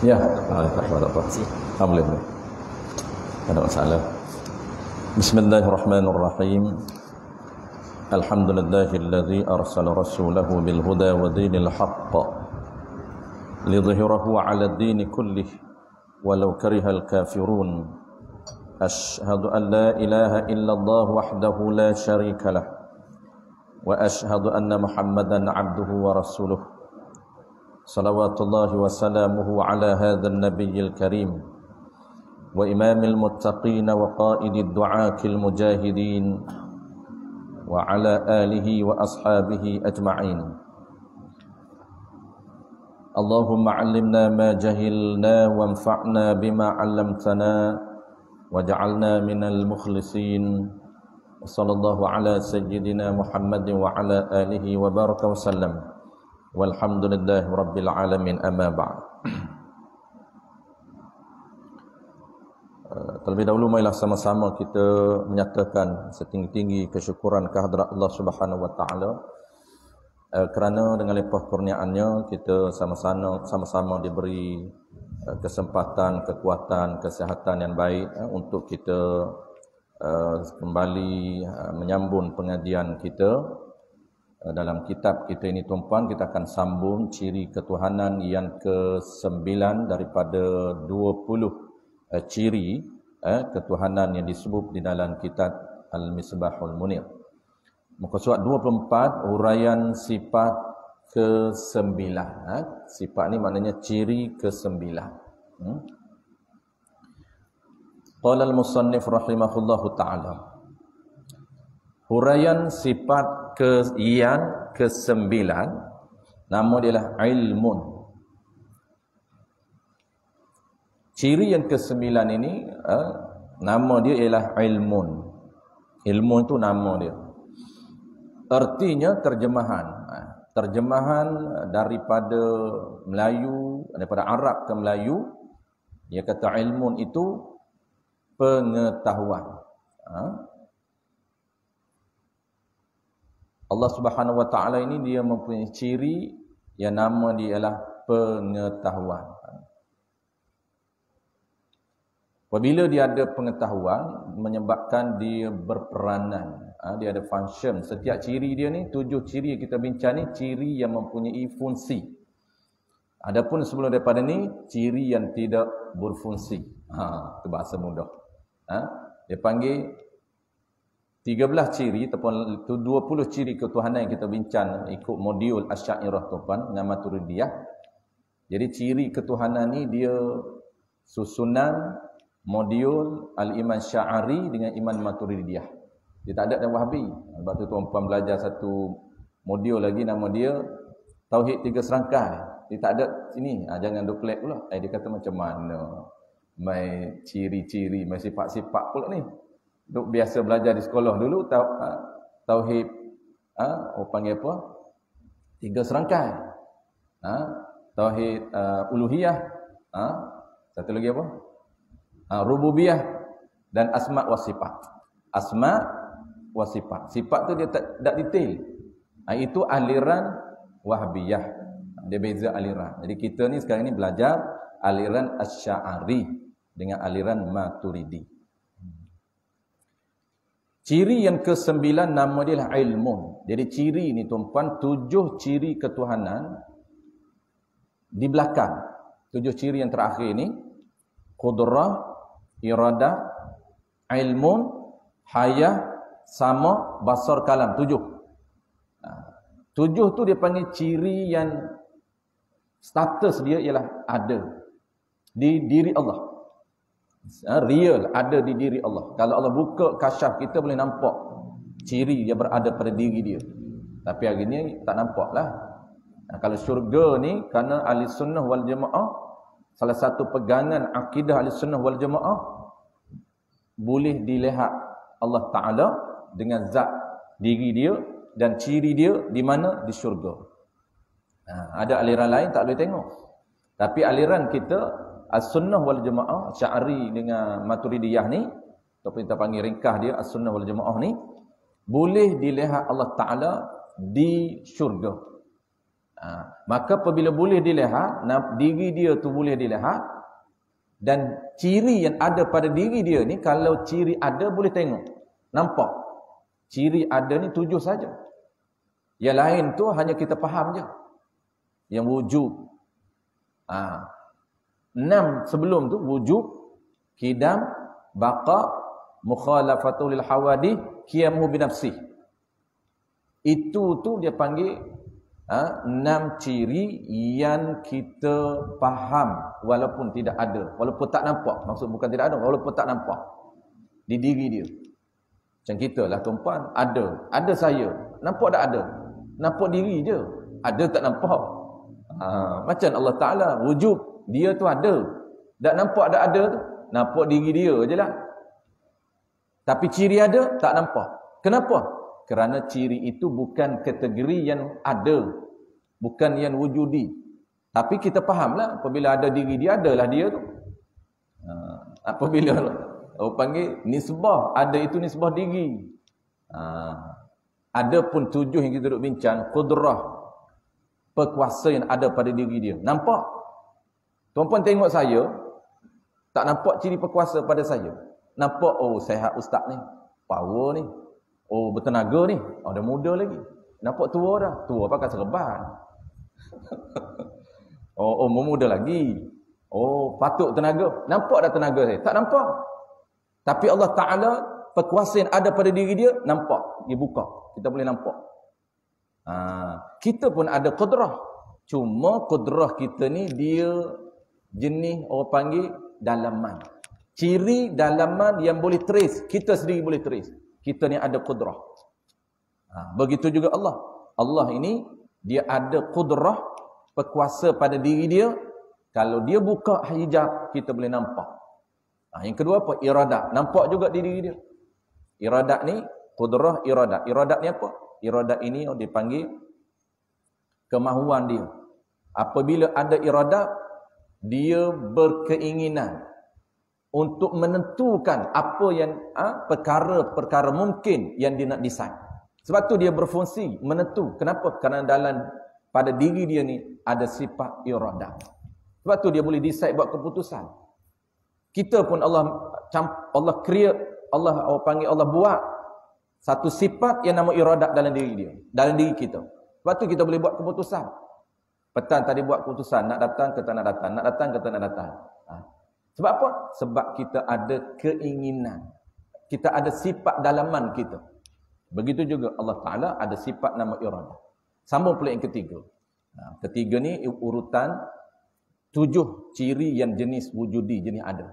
Ya, tak apa. Boleh. Tak ada masalah. Bismillahirrahmanirrahim. Alhamdulillahilladzi arsala rasulahu bil huda wa dinil haqq lidhhirahu 'ala ad-din kullih walau karihal kafirun. Asyhadu an la ilaha illallah wahdahu la syarika lah wa asyhadu anna Muhammadan 'abduhu wa rasuluh. Salawatullahi wa salamuhu ala hadzal nabiyil karim wa imamil muttaqin wa qaidid du'akil mujahidin wa ala alihi wa ashabihi ajma'in. Allahumma 'allimna ma jahilna wanfa'na bima 'allamtana waj'alna minal mukhlisin. Sallallahu ala sayyidina Muhammadin wa ala alihi wa baraka wa sallam. Walhamdulillahi rabbil alamin, amma ba'd. Terlebih dahulu marilah sama-sama kita menyatakan setinggi-tinggi kesyukuran kehadrat Allah Subhanahu wa taala kerana dengan limpah kurniaannya kita sama-sama diberi kesempatan, kekuatan, kesihatan yang baik untuk kita kembali menyambung pengajian kita. Dalam kitab kita ini tuan-puan, kita akan sambung ciri ketuhanan yang ke-9 daripada 20 ciri ketuhanan yang disebut di dalam kitab Al-Misbahul Munir. Muka surat 24, huraian sifat ke-9. Sifat ni maknanya ciri ke-9. Qala al-musannif rahimahullahu ta'ala. Huraian sifat yang ke-9, nama dia adalah ilmun. Ciri yang ke-9 ini nama dia ialah ilmun. Ilmun itu nama dia. Artinya terjemahan. Terjemahan daripada Melayu, daripada Arab ke Melayu, dia kata ilmun itu pengetahuan. Allah Subhanahu wa taala ini dia mempunyai ciri yang nama dia ialah pengetahuan. Apabila dia ada pengetahuan, menyebabkan dia berperanan, dia ada function. Setiap ciri dia ni, 7 ciri yang kita bincang ni, ciri yang mempunyai fungsi. Adapun sebelum daripada ni, ciri yang tidak berfungsi. Itu bahasa mudah. Dia panggil 13 ciri ataupun 20 ciri ketuhanan yang kita bincang ikut modul Asy'ariyah tuan dengan Maturidiyah. Jadi ciri ketuhanan ni dia susunan modul Al-Iman Sya'ari dengan Iman Maturidiyah. Dia tak ada dalam Wahabi. Sebab tu tuan-puan belajar satu modul lagi nama dia Tauhid 3 serangkai. Dia tak ada sini. Jangan doklet pula. Dia kata macam mana mai ciri-ciri, mai sifat-sifat pula ni. Duk biasa belajar di sekolah dulu tauhid orang panggil apa? 3 serangkai. Tauhid uluhiyah, satu lagi apa? Rububiyah dan asma wa sifat. Asma wa sifat. Sifat tu dia tak detail. Itu aliran Wahhabiyah. Dia beza aliran. Jadi kita ni sekarang ni belajar aliran Asy'ari dengan aliran Maturidi. Ciri yang ke-9 nama dia adalah ilmun. Jadi ciri ni tuan-puan, 7 ciri ketuhanan di belakang. 7 ciri yang terakhir ni, qudrah, iradah, ilmun, hayah, sama, basar, kalam. 7. 7 tu dia panggil ciri yang status dia ialah ada di diri Allah. Real, ada di diri Allah. Kalau Allah buka kasyaf, kita boleh nampak ciri yang berada pada diri dia. Tapi hari ni tak nampak lah. Kalau syurga ni, kerana ahli sunnah wal jamaah, salah satu pegangan akidah ahli sunnah wal jamaah, boleh dilihat Allah Ta'ala dengan zat diri dia dan ciri dia di mana? Di syurga. Ada aliran lain tak boleh tengok. Tapi aliran kita As-Sunnah wal Jamaah Sya'ari dengan Maturidiyah ni, ataupun kita panggil ringkah dia As-Sunnah wal Jamaah ni, boleh dilihat Allah Ta'ala di syurga. Maka apabila boleh dilihat, diri dia tu boleh dilihat, dan ciri yang ada pada diri dia ni, kalau ciri ada boleh tengok, nampak. Ciri ada ni 7 saja. Yang lain tu hanya kita faham je. Yang wujud. 6 sebelum tu wujud, qidam, baqa, mukhalafatul lil hawadith, qiyamuhu binafsih. Itu tu dia panggil 6 ciri yang kita faham walaupun tidak ada, walaupun tak nampak. Maksud bukan tidak ada, walaupun tak nampak di diri dia. Macam kita lah tuan-puan, ada saya, nampak tak ada? Nampak diri je, ada tak nampak. Macam Allah Ta'ala, wujud, dia tu ada. Tak nampak tak ada tu, nampak diri dia je lah. Tapi ciri ada, tak nampak. Kenapa? Kerana ciri itu bukan kategori yang ada, bukan yang wujudi. Tapi kita fahamlah, apabila ada diri dia, adalah dia tu. Apabila orang panggil nisbah, ada itu nisbah diri. Ada pun 7 yang kita duduk bincang, qudrah, perkuasa yang ada pada diri dia. Nampak? Tuan-puan tengok saya, tak nampak ciri perkuasa pada saya. Nampak, oh sehat ustaz ni, power ni. Oh bertenaga ni, dah muda lagi. Nampak tua dah, tua pakai serban. oh muda lagi. Oh patut tenaga. Nampak dah tenaga saya? Tak nampak. Tapi Allah Ta'ala, perkuasa yang ada pada diri dia, nampak. Dia buka, kita boleh nampak. Kita pun ada qudrah. Cuma qudrah kita ni, dia jenis orang panggil dalaman. Ciri dalaman yang boleh trace, kita sendiri boleh trace. Kita ni ada qudrah. Begitu juga Allah. Allah ini, dia ada qudrah, perkuasa pada diri dia. Kalau dia buka hijab, kita boleh nampak. Yang kedua apa? Iradat. Nampak juga di diri dia. Iradat ni, qudrah iradat. Iradat ni apa? Iradat ini dipanggil kemahuan dia. Apabila ada iradat, dia berkeinginan untuk menentukan apa yang perkara-perkara mungkin yang dia nak decide. Sebab tu dia berfungsi menentu. Kenapa? Kerana pada diri dia ni ada sifat iradah. Sebab tu dia boleh decide buat keputusan. Kita pun Allah create, Allah panggil, Allah buat satu sifat yang nama iradah dalam diri dia, dalam diri kita. Sebab tu kita boleh buat keputusan. Petang tadi buat keputusan, nak datang ke tak nak datang, nak datang ke tak nak datang. Sebab apa? Sebab kita ada keinginan. Kita ada sifat dalaman kita. Begitu juga Allah Ta'ala ada sifat nama iradah. Sambung pula yang ketiga. Ketiga ni urutan 7 ciri yang jenis wujudi, jenis ada.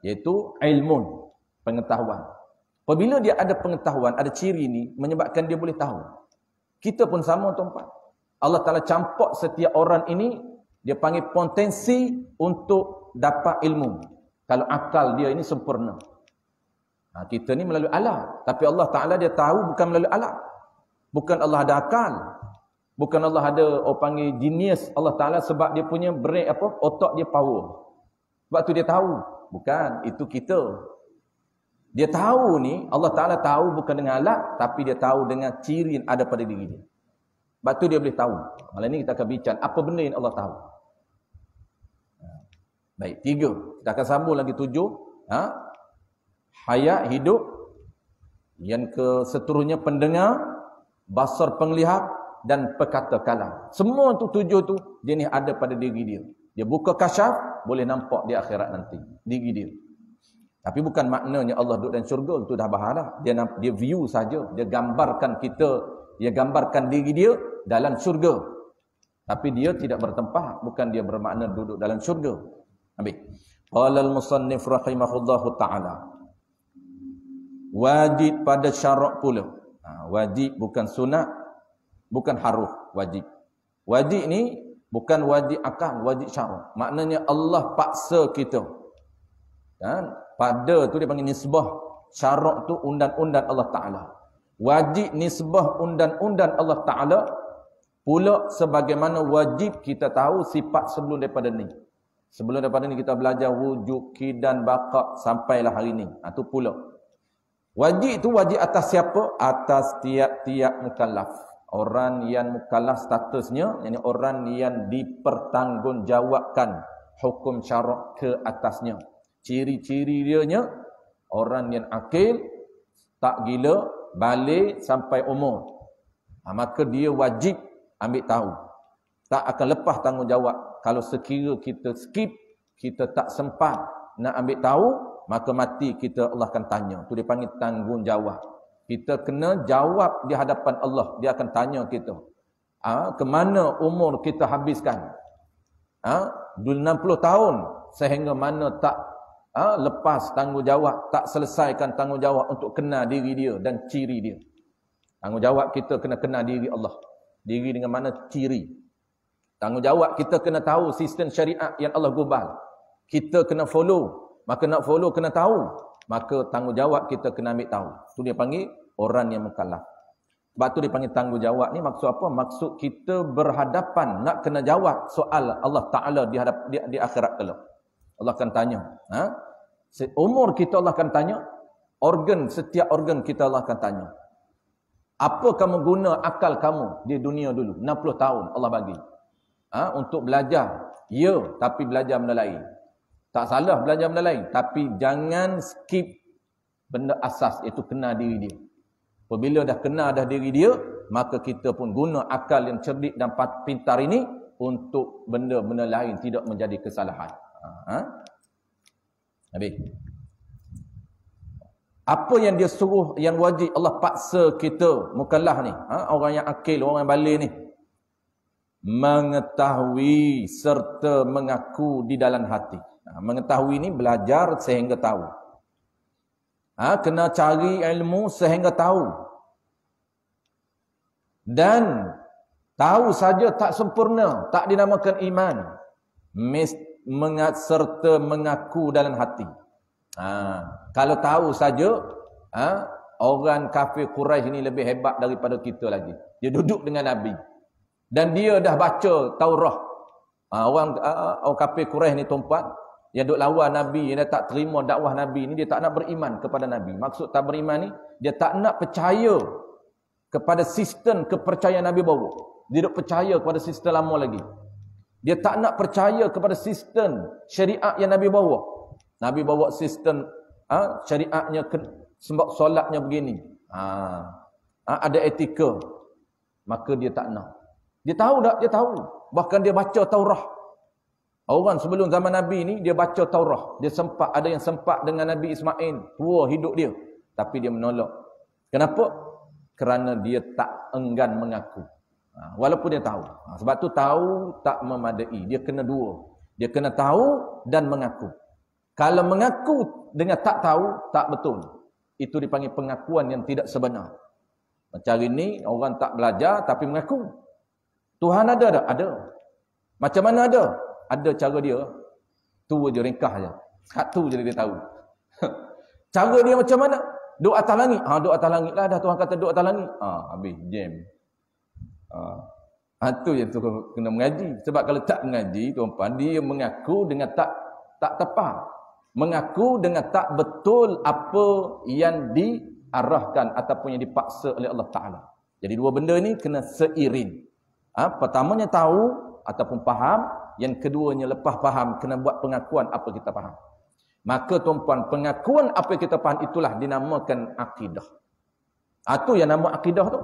Iaitu ilmun, pengetahuan. Apabila dia ada pengetahuan, ada ciri ni, menyebabkan dia boleh tahu. Kita pun sama tuan-tuan. Allah Ta'ala campak setiap orang ini, dia panggil potensi untuk dapat ilmu. Kalau akal dia ini sempurna. Kita ni melalui alat. Tapi Allah Ta'ala dia tahu bukan melalui alat. Bukan Allah ada akal. Bukan Allah ada orang panggil genius Allah Ta'ala sebab dia punya brain otak dia power. Sebab tu dia tahu. Bukan, itu kita. Dia tahu ni, Allah Ta'ala tahu bukan dengan alat, tapi dia tahu dengan ciri yang ada pada diri dia. Sebab tu dia boleh tahu. Malam ni kita akan bincang apa benda yang Allah tahu. Baik, 3. Kita akan sambung lagi 7. Hayat, hidup. Yang seterusnya pendengar, basar penglihat, dan perkata kalam. Semua tu 7 tu jenis ada pada diri dia. Dia buka kasyaf, boleh nampak di akhirat nanti. Diri dia. Tapi bukan maknanya Allah duduk dalam syurga, itu dah bahaya. Dia view saja. Dia gambarkan kita, dia gambarkan diri dia dalam syurga. Tapi dia tidak bertempah. Bukan dia bermakna duduk dalam syurga. Habis. Qala al-musannif rahimahullahu ta'ala. Wajib pada syarak pula. Wajib bukan sunat, bukan haruf, wajib. Wajib ni bukan wajib akal, wajib syarak. Maknanya Allah paksa kita. Kan? Pada tu dia panggil nisbah. Syarak tu undang-undang Allah Ta'ala. Wajib nisbah undang-undang Allah Ta'ala pula sebagaimana wajib kita tahu sifat sebelum daripada ni. Sebelum daripada ni kita belajar wujud, qidam, baqa sampailah hari ni. Itu pula. Wajib itu wajib atas siapa? Atas tiap-tiap mukallaf. Orang yang mukallaf statusnya, yakni orang yang dipertanggungjawabkan hukum syarak ke atasnya. Ciri-ciri dianya, orang yang akil, tak gila, balik sampai umur. Maka dia wajib ambil tahu. Tak akan lepas tanggungjawab. Kalau sekira kita skip, kita tak sempat nak ambil tahu, maka mati kita Allah akan tanya. Itu dia panggil tanggungjawab. Kita kena jawab di hadapan Allah. Dia akan tanya kita. Ke mana umur kita habiskan? 60 tahun. Sehingga mana tak lepas tanggungjawab. Tak selesaikan tanggungjawab untuk kenal diri dia dan ciri dia. Tanggungjawab kita kena kenal diri Allah. Diri dengan mana ciri. Tanggungjawab kita kena tahu sistem syariat yang Allah gubal. Kita kena follow. Maka nak follow kena tahu. Maka tanggungjawab kita kena ambil tahu. Itu dia panggil orang yang mukallaf. Sebab tu dia panggil tanggungjawab ni maksud apa? Maksud kita berhadapan nak kena jawab soal Allah Ta'ala di akhirat kelak. Allah akan tanya. Umur kita Allah akan tanya. Setiap organ kita Allah akan tanya. Apa kamu guna akal kamu di dunia dulu? 60 tahun Allah bagi. Untuk belajar. Ya, tapi belajar benda lain. Tak salah belajar benda lain. Tapi jangan skip benda asas, iaitu kenal diri dia. Apabila dah kenal dah diri dia, maka kita pun guna akal yang cerdik dan pintar ini untuk benda-benda lain tidak menjadi kesalahan. Habis. Apa yang dia suruh, yang wajib Allah paksa kita, mukallaf ni, orang yang akil, orang yang balik ni, mengetahui serta mengaku di dalam hati. Mengetahui ni belajar sehingga tahu. Kena cari ilmu sehingga tahu. Dan tahu saja tak sempurna, tak dinamakan iman. Serta mengaku dalam hati. Kalau tahu saja, orang kafir Quraisy ni lebih hebat daripada kita lagi. Dia duduk dengan Nabi. Dan dia dah baca Taurah. Orang kafir Quraisy ni tuan-puan, yang duk lawan Nabi, yang tak terima dakwah Nabi ni, dia tak nak beriman kepada Nabi. Maksud tak beriman ni, dia tak nak percaya kepada sistem kepercayaan Nabi bawa. Dia duk percaya kepada sistem lama lagi. Dia tak nak percaya kepada sistem syariat yang Nabi bawa. Nabi bawa sistem syariatnya, sebab solatnya begini. Ada etika. Maka dia tak nak. Dia tahu tak? Dia tahu. Bahkan dia baca Taurah. Orang sebelum zaman Nabi ni, dia baca Taurah. Dia sempat, ada yang sempat dengan Nabi Ismail. Tua hidup dia. Tapi dia menolak. Kenapa? Kerana dia tak enggan mengaku. Walaupun dia tahu. Sebab tu tahu tak memadai. Dia kena dua. Dia kena tahu dan mengaku. Kalau mengaku dengan tak tahu, tak betul. Itu dipanggil pengakuan yang tidak sebenar. Macam hari ni, orang tak belajar tapi mengaku. Tuhan ada tak? Ada. Macam mana ada? Ada cara dia. Tu je, ringkah je. Satu je dia tahu. Cara dia macam mana? Duduk atas langit. Duduk atas langit lah. Dah Tuhan kata duduk atas langit. Habis. Jam. Tu yang tu kena mengaji. Sebab kalau tak mengaji, tuan-puan, dia mengaku dengan tak tepat. Mengaku dengan tak betul apa yang diarahkan ataupun yang dipaksa oleh Allah Ta'ala. Jadi dua benda ni kena seiring. Pertamanya tahu ataupun faham. Yang keduanya lepas faham, kena buat pengakuan apa kita faham. Maka tuan-puan, pengakuan apa yang kita faham itulah dinamakan akidah. Itu yang nama akidah tu.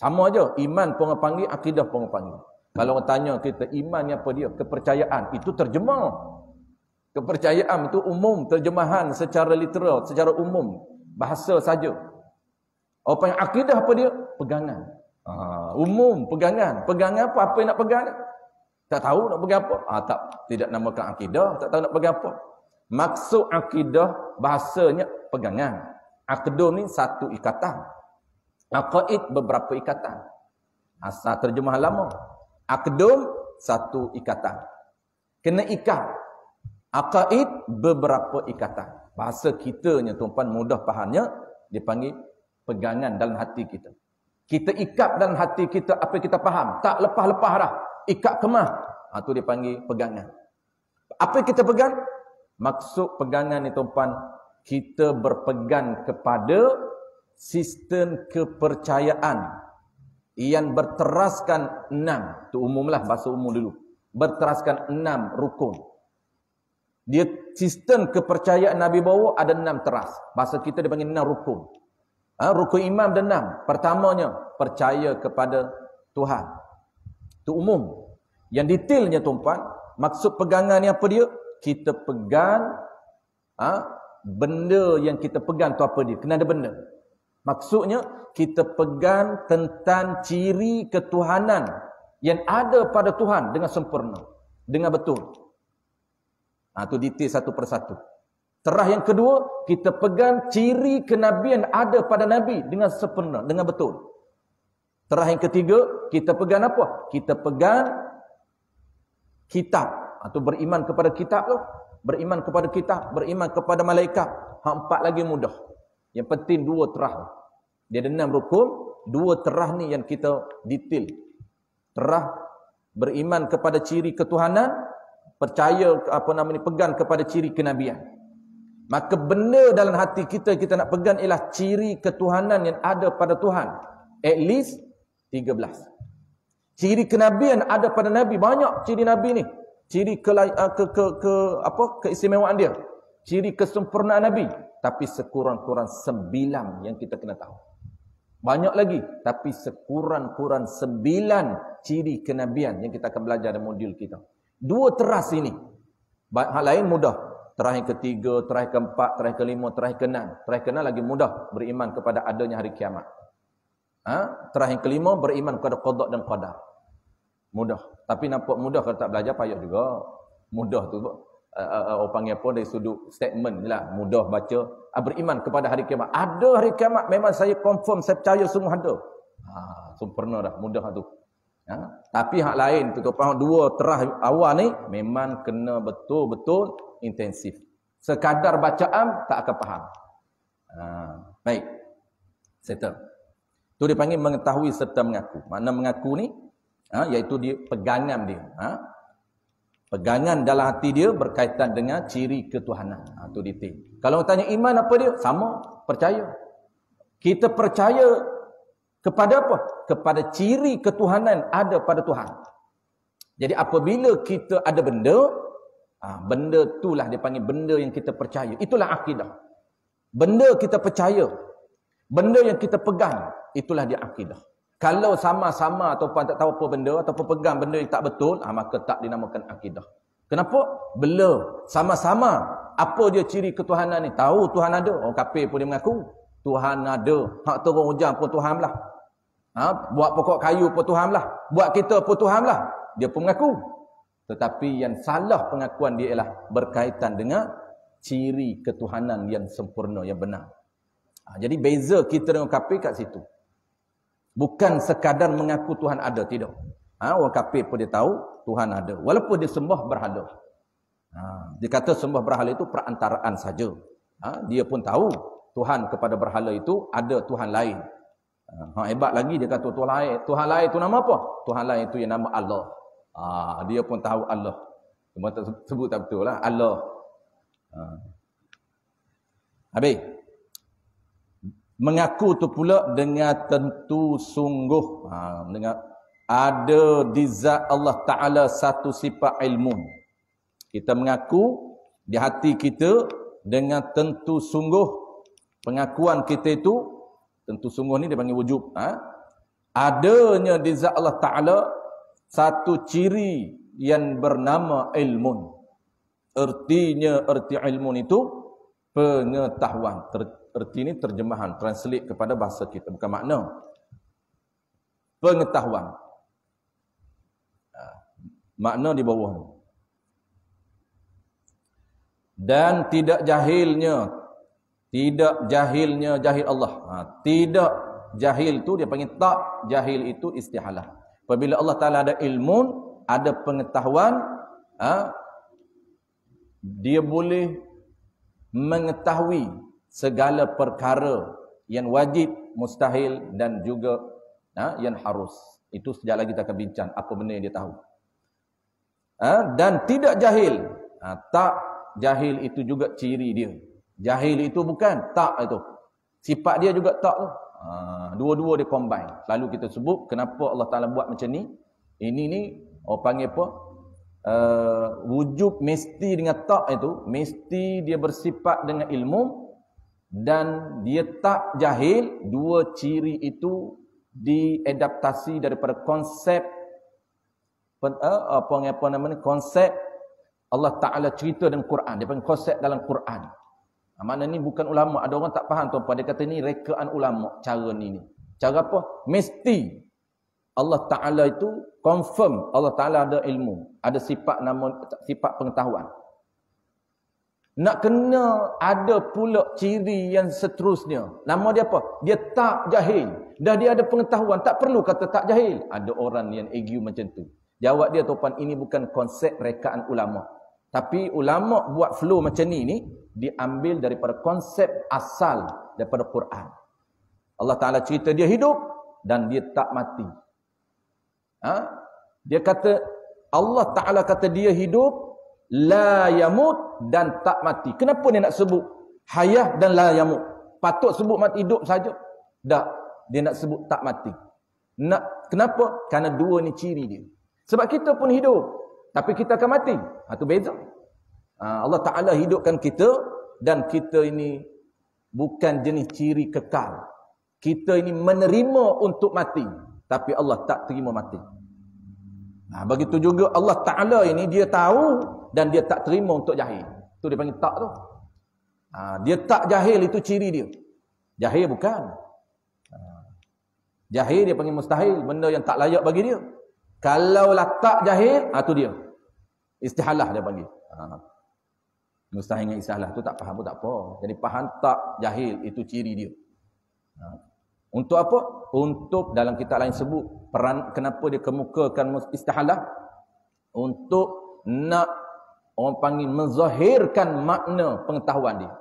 Sama aja, iman pun orang panggil, akidah pun orang panggil. Kalau orang tanya kita, iman ni apa dia? Kepercayaan. Itu terjemah. Kepercayaan itu umum, terjemahan secara literal, secara umum. Bahasa saja. Orang panggil akidah apa dia? Pegangan. Umum, pegangan. Pegangan apa? Apa yang nak pegang? Tak tahu nak pegang apa? Tidak namakan akidah, tak tahu nak pegang apa. Maksud akidah bahasanya pegangan. Aqdum ni satu ikatan. Aqaid beberapa ikatan. Asal terjemahan lama. Aqdum satu ikatan. Kena ikat. Aqaid beberapa ikatan. Bahasa kitanya tuan-tuan mudah fahamnya, dipanggil pegangan dalam hati kita. Kita ikat dalam hati kita apa yang kita faham. Tak lepas-lepas dah. Ikat kemah. Itu dipanggil pegangan. Apa yang kita pegang? Maksud pegangan ni tuan-puan, kita berpegang kepada sistem kepercayaan yang berteraskan 6. Itu umumlah, bahasa umum dulu. Berteraskan 6 rukun. Dia sistem kepercayaan Nabi bawa ada 6 teras. Bahasa kita dia panggil 6 rukun. Rukun iman ada 6. Pertamanya, percaya kepada Tuhan. Itu umum. Yang detailnya tuan-puan, maksud pegangan ni apa dia? Kita pegang benda yang kita pegang tu apa dia? Kena ada benda. Maksudnya kita pegang tentang ciri ketuhanan yang ada pada Tuhan dengan sempurna, dengan betul. Itu detail satu persatu. Terah yang kedua, kita pegang ciri kenabian ada pada Nabi dengan sempurna, dengan betul. Terah yang ketiga, kita pegang apa? Kita pegang kitab, atau beriman kepada kitab tu. Beriman kepada kitab, beriman kepada malaikat. Hak 4 lagi mudah. Yang penting 2 terah. Dia ada 6 rukun, 2 terah ni yang kita detail. Terah beriman kepada ciri ketuhanan, percaya pegang kepada ciri kenabian. Maka benda dalam hati kita nak pegang ialah ciri ketuhanan yang ada pada Tuhan. At least 13. Ciri kenabian ada pada Nabi, banyak ciri Nabi ni. Ciri keistimewaan dia. Ciri kesempurnaan Nabi. Tapi sekurang-kurang 9 yang kita kena tahu. Banyak lagi. Tapi sekurang-kurang 9 ciri kenabian yang kita akan belajar dalam modul kita. 2 teras ini. Hal lain mudah. Terah yang ketiga, terah yang keempat, terah yang kelima, terah yang keenam. Terah yang keenam lagi mudah. Beriman kepada adanya hari kiamat. Terah yang kelima, beriman kepada qada dan qadar. Mudah. Tapi nampak mudah kalau tak belajar, payah juga. Mudah tu orang panggil apa dari sudut statement je lah. Mudah baca. Beriman kepada hari kiamat. Ada hari kiamat, memang saya confirm, saya percaya sungguh ada. Sempurna dah, mudah tu. Tapi hak lain tu, 2 terah awal ni memang kena betul-betul intensif. Sekadar bacaan tak akan faham. Baik. Settle. Tu dia panggil mengetahui serta mengaku. Makna mengaku ni iaitu dia pegangan dia. Pegangan dalam hati dia berkaitan dengan ciri ketuhanan. Itu detail. Kalau tanya iman apa dia? Sama, percaya. Kita percaya kepada apa? Kepada ciri ketuhanan ada pada Tuhan. Jadi apabila kita ada benda, benda itulah dia panggil benda yang kita percaya. Itulah akidah. Benda kita percaya. Benda yang kita pegang, itulah dia akidah. Kalau sama-sama ataupun tak tahu apa benda, ataupun pegang benda yang tak betul, maka tak dinamakan akidah. Kenapa? Bela. Sama-sama. Apa dia ciri ketuhanan ni? Tahu Tuhan ada. Orang kafir pun dia mengaku. Tuhan ada. Hak turun hujan pun Tuhan lah. Buat pokok kayu pun Tuhan lah. Buat kita pun Tuhan lah. Dia pun mengaku. Tetapi yang salah pengakuan dia ialah berkaitan dengan ciri ketuhanan yang sempurna, yang benar. Jadi beza kita dengan kafir kat situ. Bukan sekadar mengaku Tuhan ada, tidak. Orang kafir pun dia tahu Tuhan ada. Walaupun dia sembah berhala. Dia kata sembah berhala itu perantaraan saja. Dia pun tahu Tuhan kepada berhala itu ada Tuhan lain. Hebat lagi dia kata Tuhan lain. Tuhan lain itu nama apa? Tuhan lain itu yang nama Allah. Dia pun tahu Allah. Cuma sebut tak betul lah. Allah. Habis. Mengaku tu pula dengan tentu sungguh. Dengan ada di zat Allah Ta'ala satu sifat ilmu. Kita mengaku di hati kita dengan tentu sungguh. Pengakuan kita itu, tentu sungguh ni dia panggil wujub. Adanya di zat Allah Ta'ala satu ciri yang bernama ilmun. Artinya, arti ilmun itu pengetahuan. Erti ini terjemahan, translate kepada bahasa kita. Bukan makna. Pengetahuan. Makna di bawah. Dan tidak jahil jahil Allah. Tidak jahil itu dia panggil tak. Jahil itu istihalah. Apabila Allah Ta'ala ada ilmun, ada pengetahuan, dia boleh mengetahui segala perkara yang wajib, mustahil dan juga yang harus. Itu sekejap lagi kita akan bincang apa benda yang dia tahu. Dan tidak jahil. Tak jahil itu juga ciri dia. Jahil itu bukan tak itu. Sifat dia juga tak tu. Dua-dua dia combine. Lalu kita sebut kenapa Allah Ta'ala buat macam ni. Ini ni orang panggil apa? Wujub mesti dengan tak itu, mesti dia bersifat dengan ilmu dan dia tak jahil. Dua ciri itu diadaptasi daripada konsep konsep Allah Ta'ala cerita dalam Quran. Dia panggil konsep dalam Quran. Makna ni bukan ulama. Ada orang tak faham tuan-tuan. Dia kata ni rekaan ulama. Cara ni. Cara apa? Mesti Allah Ta'ala itu confirm. Allah Ta'ala ada ilmu. Ada sifat pengetahuan. Nak kena ada pula ciri yang seterusnya. Nama dia apa? Dia tak jahil. Dah dia ada pengetahuan. Tak perlu kata tak jahil. Ada orang yang argue macam tu. Jawab dia tuan-tuan, ini bukan konsep rekaan ulama. Tapi ulama buat flow macam ni diambil daripada konsep asal daripada Quran. Allah Ta'ala cerita dia hidup dan dia tak mati. Dia kata, Allah Ta'ala kata dia hidup, la yamut dan tak mati. Kenapa dia nak sebut hayah dan la yamut? Patut sebut mati hidup saja. Tak, dia nak sebut tak mati. Kenapa? Kerana dua ni ciri dia. Sebab kita pun hidup, tapi kita akan mati. Itu beza. Allah Ta'ala hidupkan kita dan kita ini bukan jenis ciri kekal. Kita ini menerima untuk mati, tapi Allah tak terima mati. Begitu juga Allah Ta'ala ini dia tahu dan dia tak terima untuk jahil. Itu dia panggil tak tu. Dia tak jahil, itu ciri dia. Jahil bukan. Jahil dia panggil mustahil, benda yang tak layak bagi dia. Kalau lah tak jahil, tu dia. Istihalah dia panggil. Mustahil dengan istihalah tu tak faham pun tak apa. Jadi faham tak jahil, itu ciri dia. Untuk apa? Untuk dalam kitab lain sebut peran kenapa dia kemukakan istihalah, untuk nak orang panggil menzahirkan makna pengetahuan dia.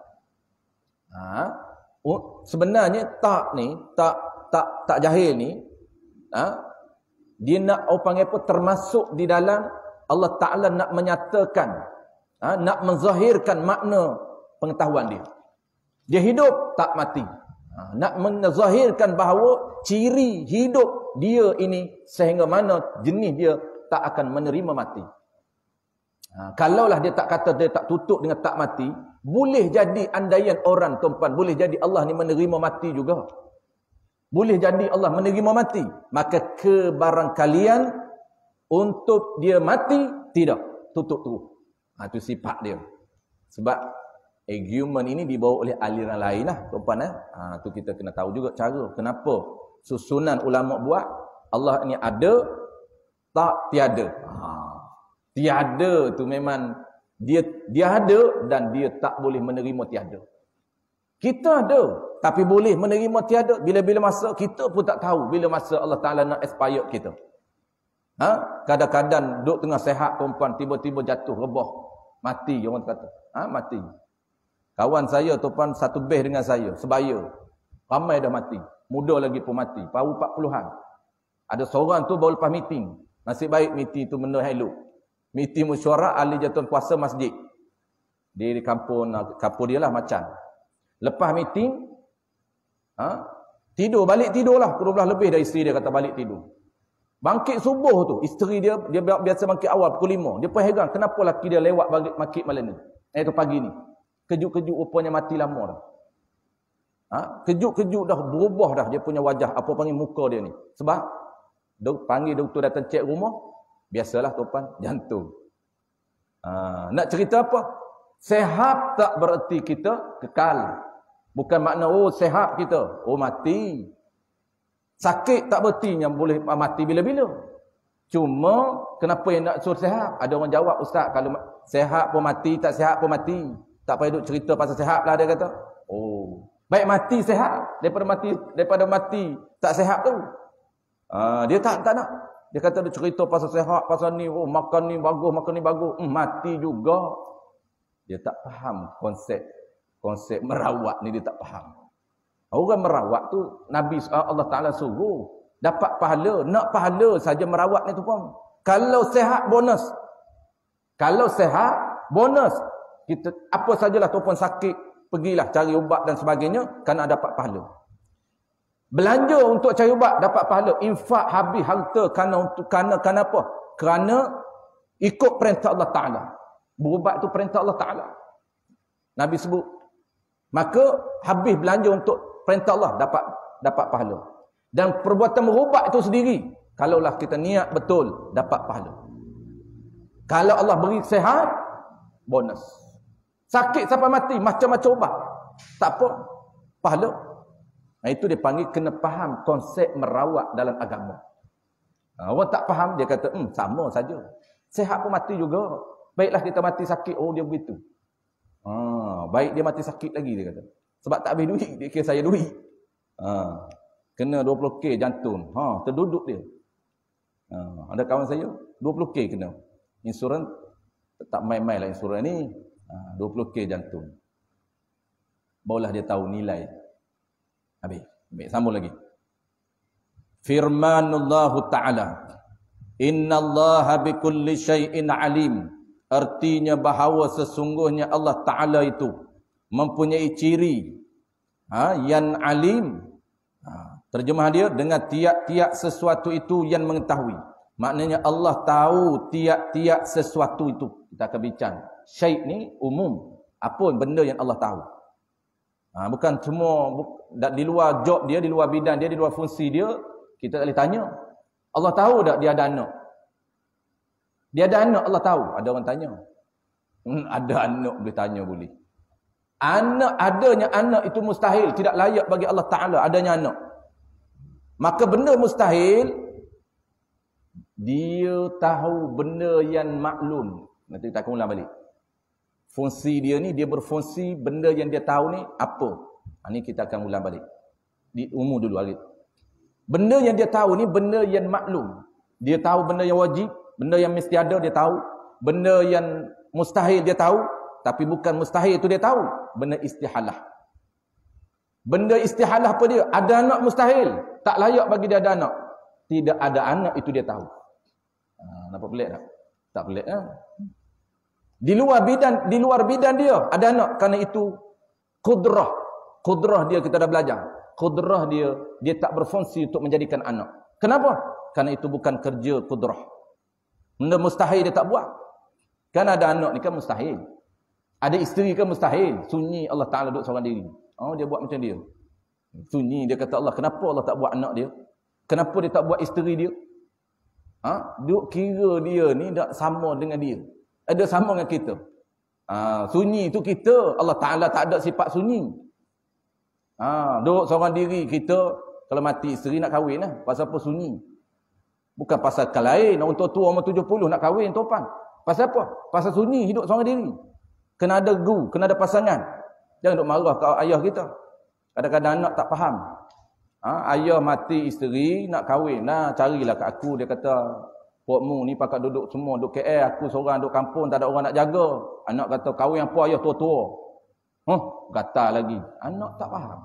Sebenarnya tak ni, tak jahil ni, dia nak orang panggil apa, termasuk di dalam Allah Ta'ala nak menyatakan, nak menzahirkan makna pengetahuan dia. Dia hidup tak mati. Nak menzahirkan bahawa ciri hidup dia ini sehingga mana jenis dia tak akan menerima mati. Kalaulah dia tak kata, dia tak tutup dengan tak mati, boleh jadi andaian orang tuan-tuan, boleh jadi Allah ni menerima mati juga. Boleh jadi Allah menerima mati. Maka kebarangkalian untuk dia mati, tidak. Tutup terus. Itu sifat dia. Sebab argument ini dibawa oleh aliran lain lah, tuan-tuan. Itu kita kena tahu juga cara. Kenapa susunan ulama buat. Allah ni ada, tak tiada. Tiada tu memang dia ada dan dia tak boleh menerima tiada. Kita ada, tapi boleh menerima tiada. Bila-bila masa kita pun tak tahu bila masa Allah Ta'ala nak expire kita. Kadang-kadang duduk tengah sehat tuan-tuan, tiba-tiba jatuh, rebah, mati, orang kata. Mati. Kawan saya tuan-tuan satu base dengan saya, sebaya. Ramai dah mati. Muda lagi pun mati. Baru 40-an. Ada seorang tu baru lepas meeting. Nasib baik meeting tu benda elok. Meeting mesyuarat ahli jatuh kuasa masjid. Di kampung dia lah Macan. Lepas meeting, balik tidur lah. Pukul 12 lebih dah isteri dia kata balik tidur. Bangkit subuh tu, isteri dia biasa bangkit awal pukul 5. Dia pun heran, kenapa laki dia lewat bangkit malam ni? Itu pagi ni. Kejut-kejut rupanya mati lama dah. Kejut-kejut dah berubah dah dia punya wajah. Apa panggil muka dia ni. Sebab, panggil doktor datang cek rumah, biasalah tuan, jantung. Nak cerita apa? Sehat tak bererti kita kekal. Bukan makna, sehat kita. Mati. Sakit tak berarti yang boleh mati bila-bila. Cuma, kenapa yang nak suruh sehat? Ada orang jawab, Ustaz, kalau sehat pun mati, tak sehat pun mati. Tak payah duk cerita pasal sehat lah, dia kata. Baik mati sehat, daripada mati tak sehat tu. Dia tak nak. Dia kata dia cerita pasal sehat, pasal ni, makan ni bagus. Mati juga. Dia tak faham konsep merawat ni, dia tak faham. Orang merawat tu Nabi Allah Ta'ala suruh dapat pahala. Nak pahala saja merawat ni tu pun. Kalau sehat bonus. Kita apa sajalah tu pun sakit, pergilah cari ubat dan sebagainya, kerana dapat pahala. Belanja untuk cari ubat dapat pahala. Infak habis harta kerana apa? Kerana ikut perintah Allah Ta'ala. Berubat tu perintah Allah Ta'ala. Nabi sebut. Maka habis belanja untuk perintah Allah dapat pahala. Dan perbuatan berubat itu sendiri, kalaulah kita niat betul, dapat pahala. Kalau Allah beri sihat, bonus. Sakit sampai mati, macam-macam ubat, tak apa, pahala. Nah, itu dia panggil kena faham konsep merawat dalam agama. Orang tak faham, dia kata, sama saja. Sihat pun mati juga. Baiklah kita mati sakit, oh dia begitu. Baik dia mati sakit lagi, dia kata. Sebab tak habis duit, dia kira saya duit. Kena 20k jantung. Terduduk dia. Ada kawan saya, 20k kena. Insurans, tak main-main lah insurans ni. 20k jantung. Barulah dia tahu nilai. Habis. Sambung lagi. Firmanullah Ta'ala. Innallaha bikulli syai'in alim. Artinya bahawa sesungguhnya Allah Ta'ala itu mempunyai ciri yang alim. Terjemah dia, dengan tiap-tiap sesuatu itu yang mengetahui. Maknanya Allah tahu tiap-tiap sesuatu itu. Kita akan bincang. Syai' ni umum. Apa benda yang Allah tahu. Bukan semua di luar job dia, di luar bidang dia, di luar fungsi dia, kita tak boleh tanya. Allah tahu tak dia ada anak? Dia ada anak, Allah tahu. Ada orang tanya. Ada anak, boleh tanya boleh. Adanya anak itu mustahil. Tidak layak bagi Allah Ta'ala adanya anak. Maka benda mustahil, dia tahu benda yang maklum. Nanti kita akan ulang balik. Fungsi dia ni, dia berfungsi benda yang dia tahu ni apa. Ini kita akan ulang balik. Di umur dulu balik. Benda yang dia tahu ni benda yang maklum. Dia tahu benda yang wajib, benda yang mesti ada dia tahu. Benda yang mustahil dia tahu. Tapi bukan mustahil itu dia tahu. Benda istihalah. Benda istihalah apa dia? Ada anak mustahil. Tak layak bagi dia ada anak. Tidak ada anak itu dia tahu. Nampak pelik tak? Tak pelik kan? Di luar bidan dia ada anak. Kerana itu kudrah. Kudrah dia kita dah belajar. Kudrah dia tak berfungsi untuk menjadikan anak. Kenapa? Kerana itu bukan kerja kudrah. Benda mustahil dia tak buat. Kan ada anak ni kan mustahil. Ada isteri kan mustahil. Sunyi Allah Ta'ala duduk seorang diri. Dia buat macam dia. Sunyi dia kata Allah. Kenapa Allah tak buat anak dia? Kenapa dia tak buat isteri dia? Duk kira dia ni tak sama dengan dia. Ada sama dengan kita. Sunyi tu kita. Allah Ta'ala tak ada sifat sunyi. Duduk seorang diri kita. Kalau mati isteri nak kahwin lah. Pasal apa sunyi? Bukan pasal lain. Untuk tua umur 70 nak kahwin topan. Pasal apa? Pasal sunyi hidup seorang diri. Kena ada guru, kena ada pasangan. Jangan duk marah ke ayah kita. Kadang-kadang anak tak faham. Ayah mati isteri nak kahwin. Carilah kat aku. Dia kata, pokmu ni pakat duduk semua. Duduk KL, aku seorang duduk kampung. Tak ada orang nak jaga. Anak kata, kahwin apa ayah tua-tua. Gatal lagi. Anak tak faham.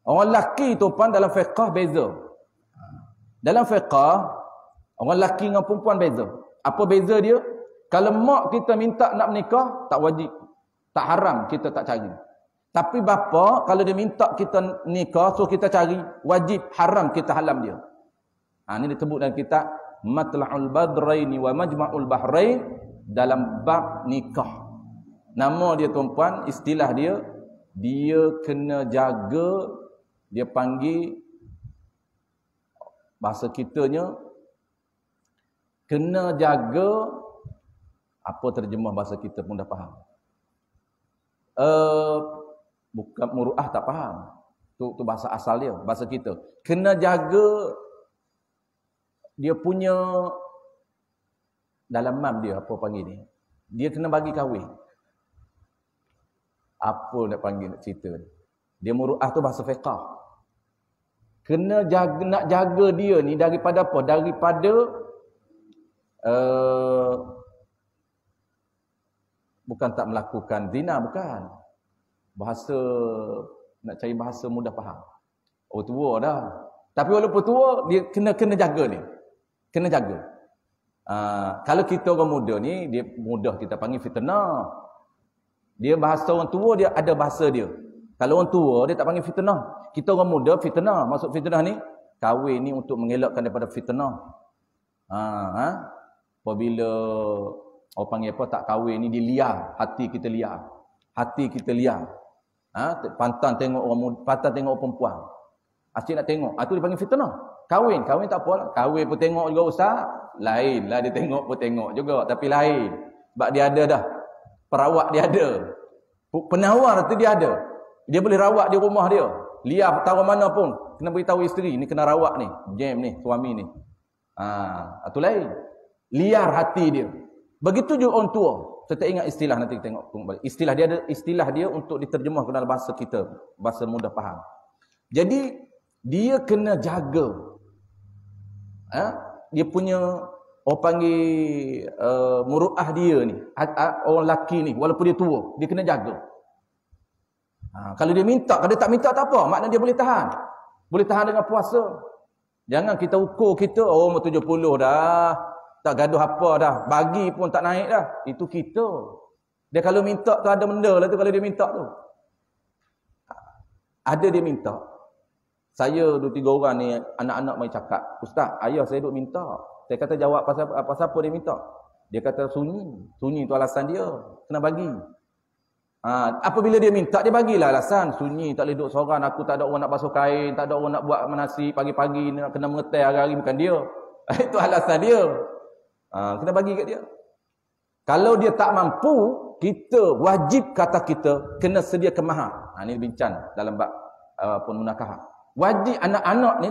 Orang lelaki tu pun dalam fiqah beza. Dalam fiqah, orang lelaki dengan perempuan beza. Apa beza dia? Kalau mak kita minta nak menikah, tak wajib. Tak haram, kita tak cari. Tapi bapa, kalau dia minta kita nikah, so kita cari, wajib, haram, kita halam dia. Ini disebut dalam kitab Matla'ul Badraini wa Majma'ul Bahrain dalam bab nikah. Nama dia tuan-puan, istilah dia kena jaga, dia panggil, bahasa kitanya, kena jaga, apa terjemah bahasa kita pun dah faham. Bukan muru'ah tak faham. Tu bahasa asal dia, bahasa kita. Kena jaga dia punya dalaman dia, apa panggil ni. Dia kena bagi kahwin. Apa nak panggil nak cerita ni. Dia muru'ah tu bahasa fiqah. Kena jaga, nak jaga dia ni daripada apa? Daripada bukan tak melakukan zina, bukan. Bahasa, nak cari bahasa mudah faham. Tua dah. Tapi walaupun tua, dia kena jaga ni. Kena jaga. Kalau kita orang muda ni, dia mudah kita panggil fitnah. Dia bahasa orang tua, dia ada bahasa dia. Kalau orang tua, dia tak panggil fitnah. Kita orang muda, fitnah. Maksud fitnah ni, kahwin ni untuk mengelakkan daripada fitnah. Apabila orang panggil apa, tak kahwin ni, dia liar. Hati kita liar. Hati kita liar. Pantang tengok orang muda, pantang tengok perempuan. Asyik nak tengok. Itu dia panggil fitnah. Kahwin tak apa lah. Kahwin pun tengok juga ustaz. Lain lah dia tengok pun tengok juga. Tapi lain. Sebab dia ada dah. Perawat dia ada. Penawar tu dia ada. Dia boleh rawat di rumah dia. Liar tahu mana pun. Kena beritahu isteri. Ni kena rawat ni. Jam ni. Suami ni. Itu lain. Liar hati dia. Begitu juga orang tua. Saya tak ingat istilah nanti kita tengok balik. Istilah dia ada istilah dia untuk diterjemahkan dalam bahasa kita. Bahasa mudah faham. Jadi dia kena jaga. Dia punya orang panggil muruah dia ni. Orang lelaki ni walaupun dia tua, dia kena jaga. Kalau dia minta, kalau dia tak minta tak apa, maknanya dia boleh tahan. Boleh tahan dengan puasa. Jangan kita ukur kita, umur 70 dah, tak gaduh apa dah, bagi pun tak naik dah. Itu kita. Dia kalau minta tu ada benda lah tu kalau dia minta tu. Ada dia minta. Saya 2-3 orang ni anak-anak mai cakap, "Ustaz, ayah saya duk minta." Saya kata jawab pasal apa dia minta. Dia kata sunyi. Sunyi tu alasan dia, kena bagi. Apabila dia minta, dia bagilah alasan. Sunyi, tak boleh duduk seorang, aku tak ada orang nak basuh kain, tak ada orang nak buat menasi pagi-pagi, nak kena mengetai hari-hari, bukan dia. Itu alasan dia. Kena bagi kat dia. Kalau dia tak mampu, kita wajib kata kita kena sediakan mahar. Ini bincang dalam bab pun munakahah. Wajib anak-anak ni,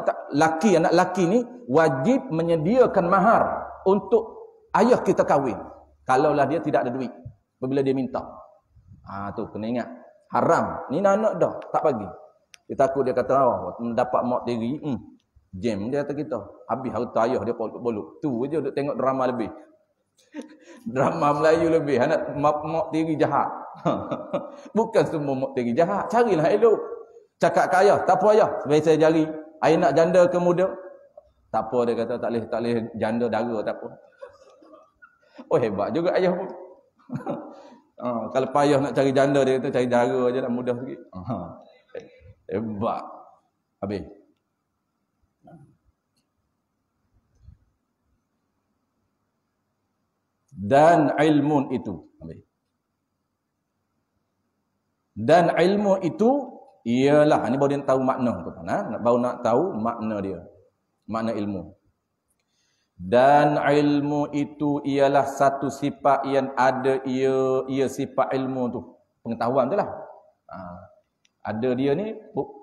anak laki ni wajib menyediakan mahar untuk ayah kita kahwin. Kalaulah dia tidak ada duit. Apabila dia minta. Tu kena ingat. Haram. Ni anak dah tak bagi. Dia takut dia kata dapat mak tiri. Jam dia kata kita. Habis harta ayah dia poluk-poluk. Tu je duk tengok drama lebih. Drama Melayu lebih. Anak mak tiri jahat. Bukan semua mak tiri jahat. Carilah elok. Cakap ke ayah, tak apa ayah. Sebaik saya jari. Ayah nak janda ke muda? Tak apa dia kata tak boleh janda dara tak apa. Oh hebat juga ayah pun. Kalau payah nak cari janda dia kata cari dara aje lah mudah sikit. Hebat. Habis. Dan ilmu itu. Habis. Dan ilmu itu ialah, ini baru dia tahu makna tu kan, baru nak tahu makna dia. Makna ilmu. Dan ilmu itu ialah satu sifat yang ada ia sifat ilmu tu. Pengetahuan tu lah. Ada dia ni,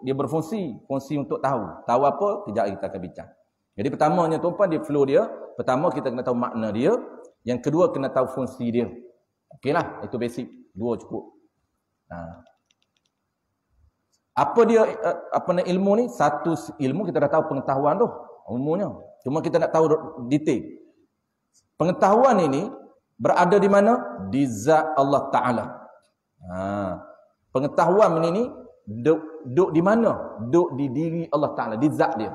dia berfungsi. Fungsi untuk tahu. Tahu apa? Kejap kita akan bincang. Jadi pertamanya tuan-tuan, dia flow dia. Pertama kita kena tahu makna dia. Yang kedua kena tahu fungsi dia. Okeylah, itu basic. 2 cukup. Apa dia, ilmu ni? Satu ilmu kita dah tahu pengetahuan tu. Umumnya. Cuma kita nak tahu detail. Pengetahuan ini berada di mana? Di zat Allah Ta'ala. Pengetahuan ini duduk di mana? Duduk di diri Allah Ta'ala. Di zat dia.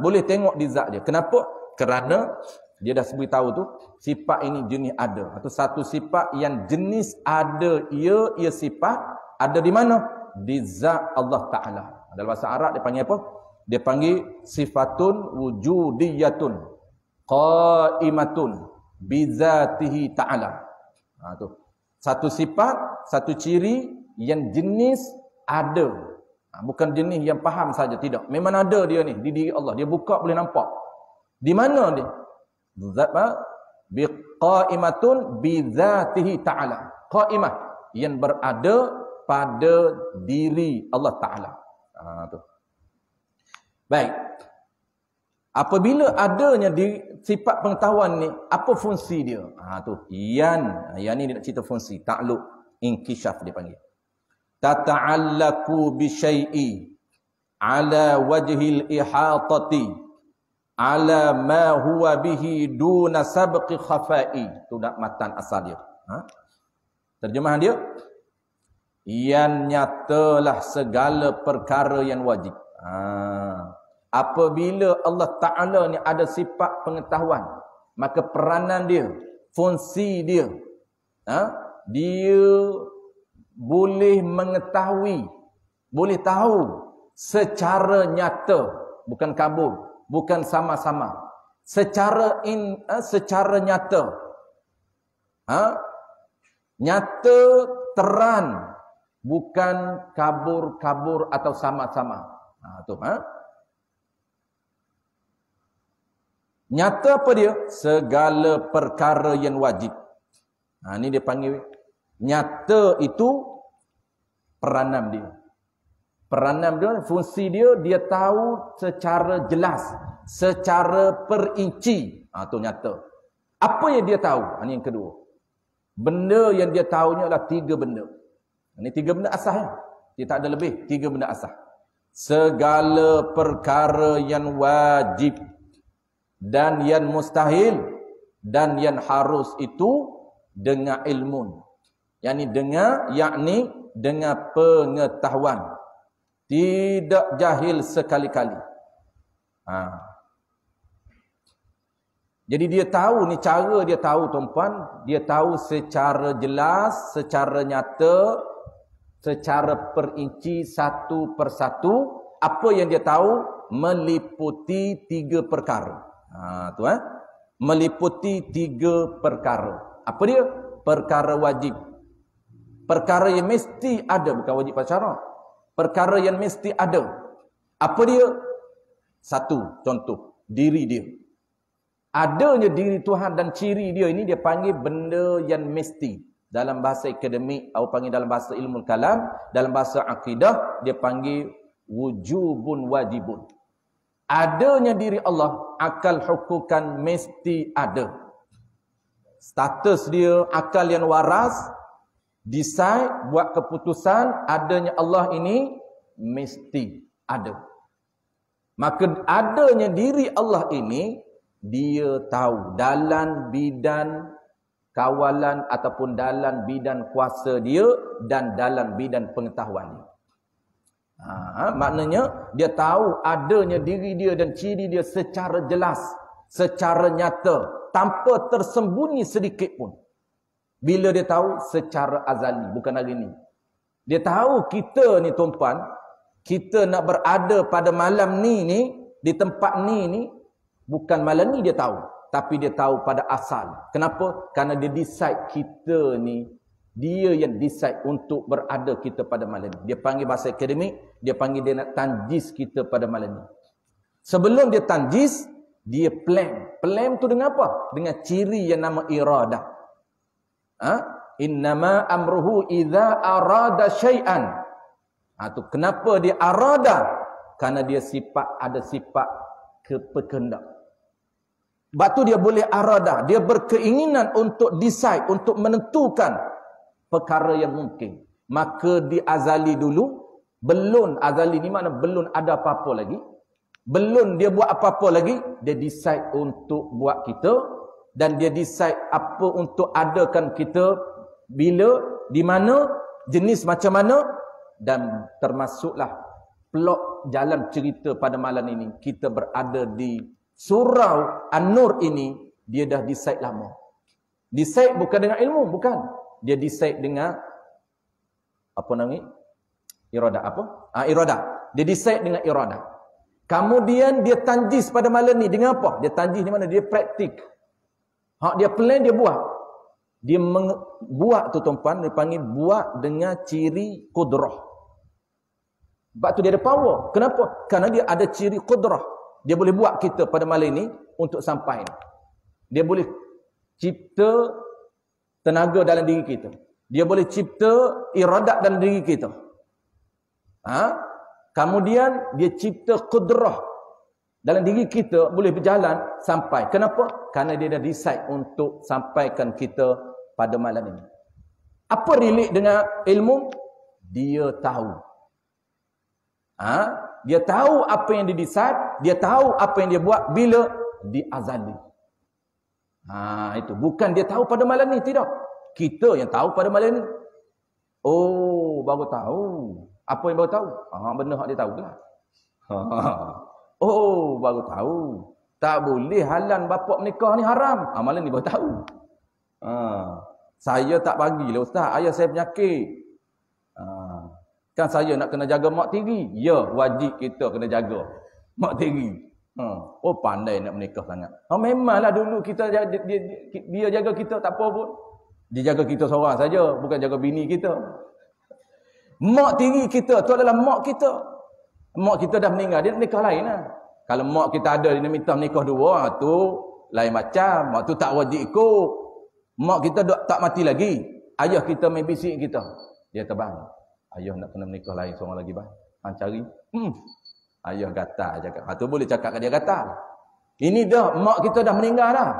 Boleh tengok di zat dia. Kenapa? Kerana dia dah beritahu tu, sifat ini jenis ada. Atau satu sifat yang jenis ada, ia sifat ada di mana? Di zat Allah Ta'ala. Dalam bahasa Arab dia panggil apa? Dia panggil sifatun wujudiyatun qaimatun bizatihi ta'ala. Tu. Satu sifat, satu ciri yang jenis ada. Bukan jenis yang faham saja, tidak. Memang ada dia ni di diri Allah. Dia buka boleh nampak. Di mana dia? Zat biqaimatun bizatihi ta'ala. Qaimah yang berada pada diri Allah Ta'ala. Tu. Baik. Apabila adanya sifat pengetahuan ni, apa fungsi dia? Tu. Yang ni dia nak cerita fungsi. Ta'alluq, inkishaf dia panggil. Tata'allaku bi syai'i ala wajhil ihatati ala ma huwa bihi duna sabqi khafa'i. Tu dak matan asal dia. Terjemahan dia, yang nyatalah segala perkara yang wajib. Apabila Allah Ta'ala ni ada sifat pengetahuan, maka peranan dia, fungsi dia, dia boleh mengetahui, boleh tahu secara nyata, bukan kabur, bukan sama-sama, secara nyata. Nyata, terang, bukan kabur-kabur atau sama-sama. Nyata apa dia? Segala perkara yang wajib. Ini dia panggil nyata, itu peranan dia. Peranan dia, fungsi dia, dia tahu secara jelas, secara perinci. Itu nyata. Apa yang dia tahu? Ini yang kedua. Benda yang dia tahunya adalah 3 benda. Ini 3 benda asal. Dia tak ada lebih. 3 benda asal. Segala perkara yang wajib dan yang mustahil dan yang harus itu dengan ilmu. Yakni dengan pengetahuan. Tidak jahil sekali-kali. Jadi dia tahu, ni cara dia tahu tuan-puan, dia tahu secara jelas, secara nyata, secara perinci satu persatu. Apa yang dia tahu meliputi 3 perkara. Meliputi 3 perkara. Apa dia? Perkara wajib. Perkara yang mesti ada, bukan wajib pacaran. Perkara yang mesti ada. Apa dia? 1, contoh, diri dia. Adanya diri Tuhan dan ciri dia ini dia panggil benda yang mesti. Dalam bahasa akademik, atau panggil dalam bahasa ilmu kalam, dalam bahasa akidah, dia panggil wujubun wajibun. Adanya diri Allah, akal hukukan mesti ada. Status dia akal yang waras, decide, buat keputusan, adanya Allah ini mesti ada. Maka adanya diri Allah ini, dia tahu dalam bidang kawalan ataupun dalam bidang kuasa dia dan dalam bidang pengetahuan dia. Maknanya dia tahu adanya diri dia dan ciri dia secara jelas, secara nyata, tanpa tersembunyi sedikit pun. Bila dia tahu secara azali, bukan hari ini. Dia tahu kita ni tuan-puan, kita nak berada pada malam ni di tempat ni, bukan malam ni dia tahu, tapi dia tahu pada asal. Kenapa? Karena dia decide kita ni, dia yang decide untuk berada kita pada malam ni. Dia panggil bahasa akademik, dia panggil dia nak tanjis kita pada malam ni. Sebelum dia tanjis, dia plan. Plan tu dengan apa? Dengan ciri yang nama iradah. Innama amruhu idza arada syai'an. Tu kenapa dia arada? Karena dia ada sifat kehendak. Sebab tu dia boleh arada, dia berkeinginan untuk decide, untuk menentukan perkara yang mungkin. Maka di azali dulu, belum azali ni mana belum ada apa-apa lagi. Belum dia buat apa-apa lagi, dia decide untuk buat kita dan dia decide apa untuk adakan kita, bila, di mana, jenis macam mana, dan termasuklah plot jalan cerita pada malam ini. Kita berada di surau An-Nur ini, dia dah decide lama. Decide bukan dengan ilmu, bukan. Dia decide dengan apa namanya? Iradah apa? Iradah. Dia decide dengan iradah. Kemudian dia tanjis pada malam ni dengan apa? Dia tanjis di mana? Dia praktik. Dia plan, dia buat. Dia buat tu tuan-puan, dia panggil buat dengan ciri kudrah. Sebab tu dia ada power. Kenapa? Karena dia ada ciri kudrah. Dia boleh buat kita pada malam ini untuk sampai. Dia boleh cipta tenaga dalam diri kita. Dia boleh cipta iradat dalam diri kita. Kemudian dia cipta kudrah dalam diri kita, boleh berjalan sampai. Kenapa? Karena dia dah decide untuk sampaikan kita pada malam ini. Apa relate dengan ilmu? Dia tahu. Dia tahu apa yang dia decide, dia tahu apa yang dia buat bila di azali. Itu bukan dia tahu pada malam ni, tidak. Kita yang tahu pada malam ni. Oh, baru tahu. Apa yang baru tahu? Benda hak dia tahu lah. Oh, baru tahu. Tak boleh halan bapak menikah ni haram. Malam ni baru tahu. Saya tak bagilah ustaz, ayah saya penyakit. Kan saya nak kena jaga mak tiri. Ya, wajib kita kena jaga mak tiri. Oh, pandai nak menikah sangat. Memanglah dulu kita dia jaga kita tak apa pun. Dia jaga kita seorang saja, bukan jaga bini kita. Mak tiri kita tu adalah mak kita. Mak kita dah meninggal, dia nak nikah lain lah. Kalau mak kita ada, dia nak minta menikah dua, tu lain macam. Mak tu tak wajib ikut. Mak kita tak mati lagi. Ayah kita main bisik kita. Dia terbang. Ayah nak kena menikah lain seorang lagi bang. Hang cari. Ayah gatal cakap. Tu boleh cakap kat dia gatal. Ini dah mak kita dah meninggal dah.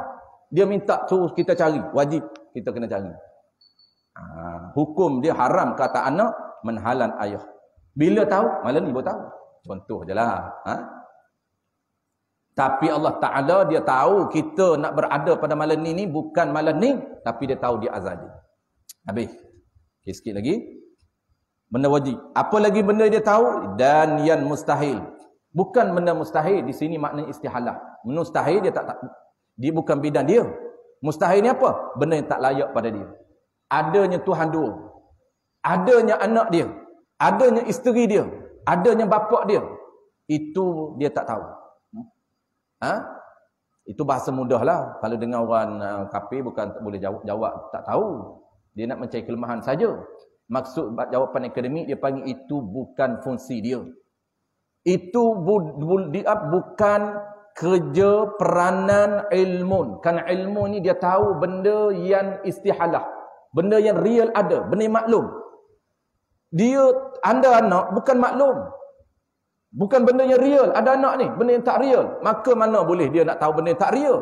Dia minta suruh kita cari. Wajib kita kena cari. Hukum dia haram kata anak menhalan ayah. Bila tahu? Malam ni baru tahu. Contoh je lah. Tapi Allah Ta'ala dia tahu kita nak berada pada malam ni bukan malam ni. Tapi dia tahu dia azali. Habis. Okay, sikit lagi. Benda wajib. Apa lagi benda dia tahu? Dan yang mustahil. Bukan benda mustahil. Di sini maknanya istihalah. Mustahil dia tak. Dia bukan bidang dia. Mustahil ni apa? Benda yang tak layak pada dia. Adanya Tuhan dua. Adanya anak dia. Adanya isteri dia. Adanya bapa dia. Itu dia tak tahu. Itu bahasa mudah lah. Kalau dengar orang kafir bukan boleh jawab tak tahu. Dia nak mencari kelemahan saja. Maksud jawapan akademik dia panggil itu bukan fungsi dia. Itu bukan kerja peranan ilmu. Kerana ilmu ni dia tahu benda yang istihalah. Benda yang real ada. Benda yang maklum. Anda anak bukan maklum. Bukan benda yang real. Ada anak ni. Benda yang tak real. Maka mana boleh dia nak tahu benda yang tak real.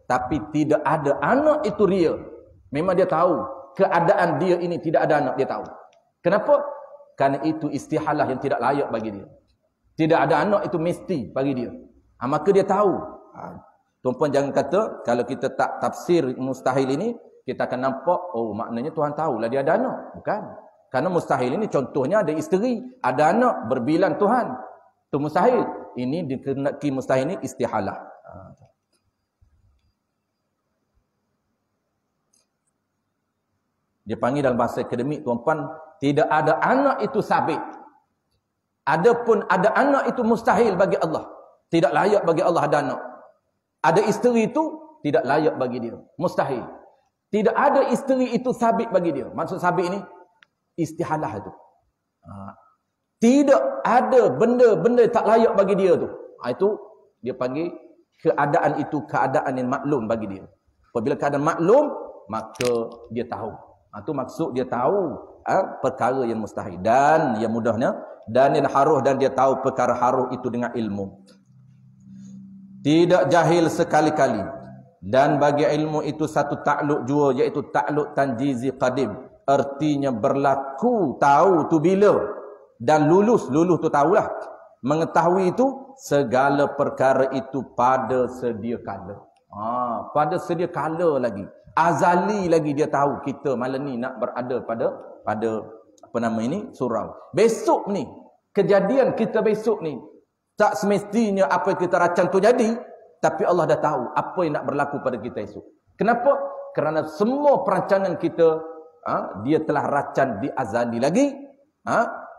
Tapi tidak ada anak itu real. Memang dia tahu. Keadaan dia ini tidak ada anak, dia tahu. Kenapa? Kerana itu istihalah yang tidak layak bagi dia. Tidak ada anak itu mesti bagi dia. Maka dia tahu. Tuan-puan jangan kata, kalau kita tak tafsir mustahil ini, kita akan nampak, oh maknanya Tuhan tahulah dia ada anak. Bukan. Kerana mustahil ini contohnya ada isteri, ada anak, berbilang Tuhan. Itu mustahil. Ini dikenaki mustahil ini istihalah. Dia panggil dalam bahasa akademik, tuan-puan, tidak ada anak itu sabit. Adapun ada anak itu mustahil bagi Allah. Tidak layak bagi Allah ada anak. Ada isteri itu tidak layak bagi dia. Mustahil. Tidak ada isteri itu sabit bagi dia. Maksud sabit ini, istihalah itu. Tidak ada benda-benda tak layak bagi dia tu. Itu dia panggil keadaan itu keadaan yang maklum bagi dia. Apabila keadaan maklum, maka dia tahu. Itu maksud dia tahu perkara yang mustahil. Dan yang mudahnya, dan yang haruh, dan dia tahu perkara haruh itu dengan ilmu. Tidak jahil sekali-kali. Dan bagi ilmu itu satu takluk jua, iaitu takluk tanjizi qadim. Artinya berlaku, tahu tu bila. Dan lulus tu tahulah. Mengetahui itu segala perkara itu pada sedia kala. Pada sedia kala lagi. Azali lagi dia tahu kita malam ni nak berada pada apa nama ini, surau. Besok ni, kejadian kita besok ni, tak semestinya apa yang kita rancang tu jadi, tapi Allah dah tahu apa yang nak berlaku pada kita esok. Kenapa? Kerana semua perancangan kita, dia telah rancang di azali lagi.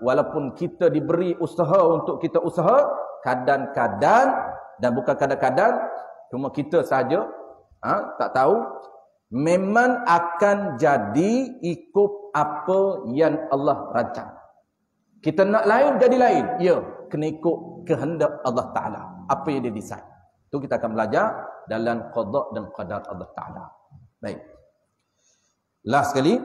Walaupun kita diberi usaha untuk kita usaha, kadang-kadang, dan bukan kadang-kadang, cuma kita saja tak tahu, memang akan jadi ikut apa yang Allah rancang. Kita nak lain, jadi lain. Ya, kena ikut kehendak Allah Ta'ala. Apa yang dia decide. Itu kita akan belajar dalam qada dan qadar Allah Ta'ala. Baik. Last sekali.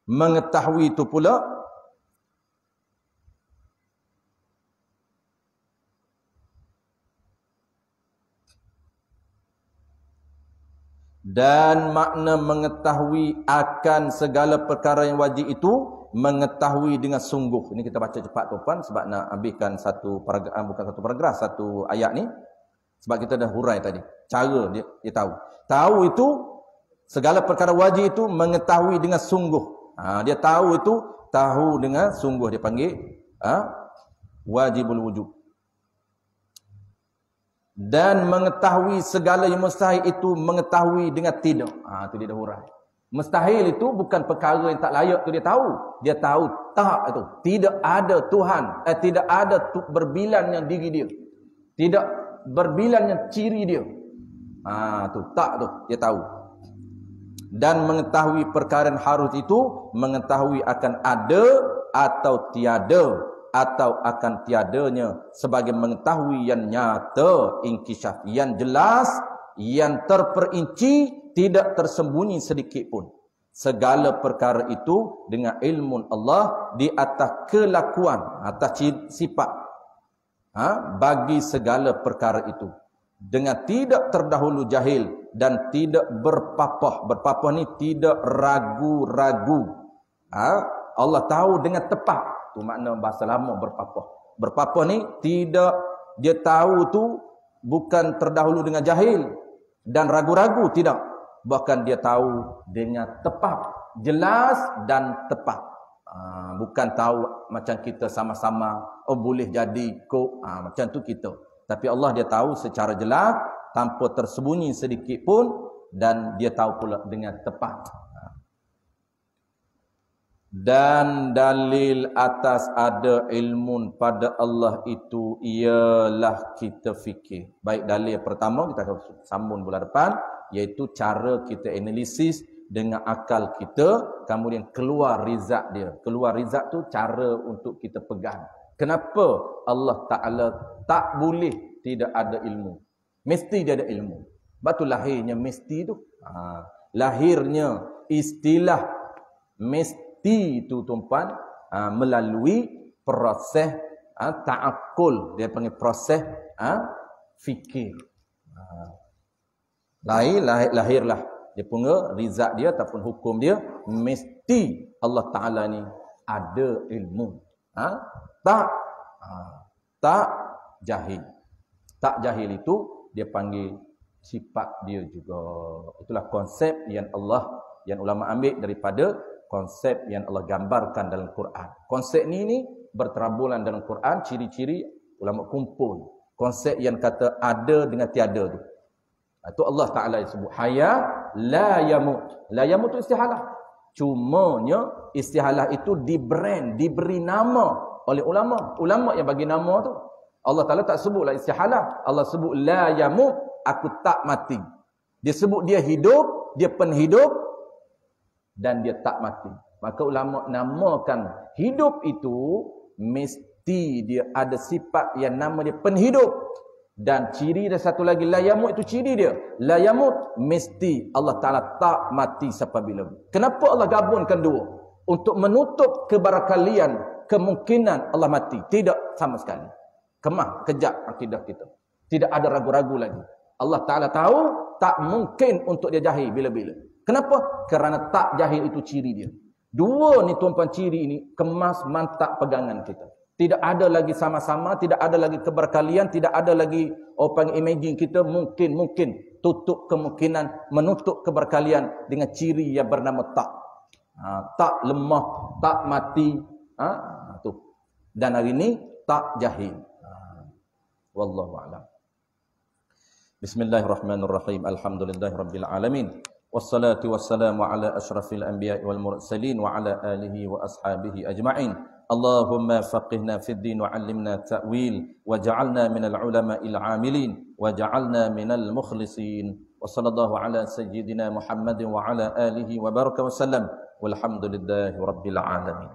Mengetahui itu pula dan makna mengetahui akan segala perkara yang wajib itu, mengetahui dengan sungguh. Ini kita baca cepat tuan, sebab nak habiskan satu paragraf, bukan satu paragraf, satu ayat ni. Sebab kita dah hurai tadi. Cara dia tahu. Tahu itu, segala perkara wajib itu, mengetahui dengan sungguh. Dia tahu itu, tahu dengan sungguh. Dia panggil wajibul wujub. Dan mengetahui segala yang mustahil itu, mengetahui dengan tidak. Itu dia dah hurai. Mustahil itu bukan perkara yang tak layak tu dia tahu. Dia tahu tak itu. Tidak ada Tuhan, tidak ada berbilannya diri dia. Tidak berbilannya ciri dia. Tu tak tu dia tahu. Dan mengetahui perkara yang harus itu, mengetahui akan ada atau tiada, atau akan tiadanya, sebagai mengetahui yang nyata, inkishaf, yang jelas, yang terperinci, tidak tersembunyi sedikit pun. Segala perkara itu dengan ilmu Allah di atas kelakuan, atas sifat, bagi segala perkara itu, dengan tidak terdahulu jahil dan tidak berpapah. Berpapah ni tidak ragu-ragu. Allah tahu dengan tepat. Tu makna bahasa lama berpapah. Berpapah ni tidak, dia tahu tu bukan terdahulu dengan jahil dan ragu-ragu, tidak. Bahkan dia tahu dengan tepat, jelas dan tepat. Bukan tahu macam kita sama-sama, boleh jadi kok, macam tu kita. Tapi Allah dia tahu secara jelas, tanpa tersembunyi sedikit pun, dan dia tahu pula dengan tepat. Dan dalil atas ada ilmu pada Allah itu ialah kita fikir. Baik, dalil pertama kita akan sambung bulan depan, iaitu cara kita analisis dengan akal kita, kemudian keluar rizak dia. Keluar rizak tu cara untuk kita pegang. Kenapa Allah Ta'ala tak boleh tidak ada ilmu? Mesti dia ada ilmu. Sebab tu lahirnya mesti tu. Lahirnya istilah mesti tu tuan-puan, melalui proses ta'akul. Dia panggil proses fikir. Lahirlah dia punya rizak dia ataupun hukum dia, mesti Allah Ta'ala ni ada ilmu. Tak jahil. Tak jahil itu dia panggil sifat dia juga. Itulah konsep yang ulama ambil daripada konsep yang Allah gambarkan dalam Quran. Konsep ni berterabulan dalam Quran, ciri-ciri ulama kumpul. Konsep yang kata ada dengan tiada tu. Itu Allah Ta'ala sebut haya la yamut. La yamut itu istihalah. Cumanya istihalah itu diberi nama oleh ulama. Ulama yang bagi nama tu. Allah Ta'ala tak sebutlah istihalah. Allah sebut la yamut, aku tak mati. Dia sebut dia hidup, dia penhidup, dan dia tak mati. Maka ulama namakan hidup itu mesti dia ada sifat yang nama dia penhidup. Dan ciri dia satu lagi, la yamut itu ciri dia. La yamut, mesti Allah Ta'ala tak mati sampai bila. Kenapa Allah gabungkan dua? Untuk menutup kebarangkalian kemungkinan Allah mati. Tidak sama sekali. Kemah, kejap akidah kita. Tidak ada ragu-ragu lagi. Allah Ta'ala tahu tak mungkin untuk dia jahil bila-bila. Kenapa? Kerana tak jahil itu ciri dia. Dua ni tuan-tuan ciri ini kemas mantap pegangan kita. Tidak ada lagi sama-sama, tidak ada lagi keberkalian, tidak ada lagi open imagine kita mungkin tutup kemungkinan menutup keberkalian dengan ciri yang bernama tak. Tak lemah, tak mati, tu. Dan hari ini tak jahil. Wallahu a'lam. Bismillahirrahmanirrahim. Alhamdulillahirabbil alamin. Wassalatu wassalamu ala asyrafil anbiya'i wal mursalin wa ala alihi wa ashabihi ajma'in. Allahumma faqihna fid din wa 'allimna ta'wil waj'alna minal ulama'il 'amilin waj'alna minal mukhlisin. Wa sallallahu ala sayyidina Muhammadin wa ala alihi wa baraka wa sallam. Walhamdulillahi rabbil alamin.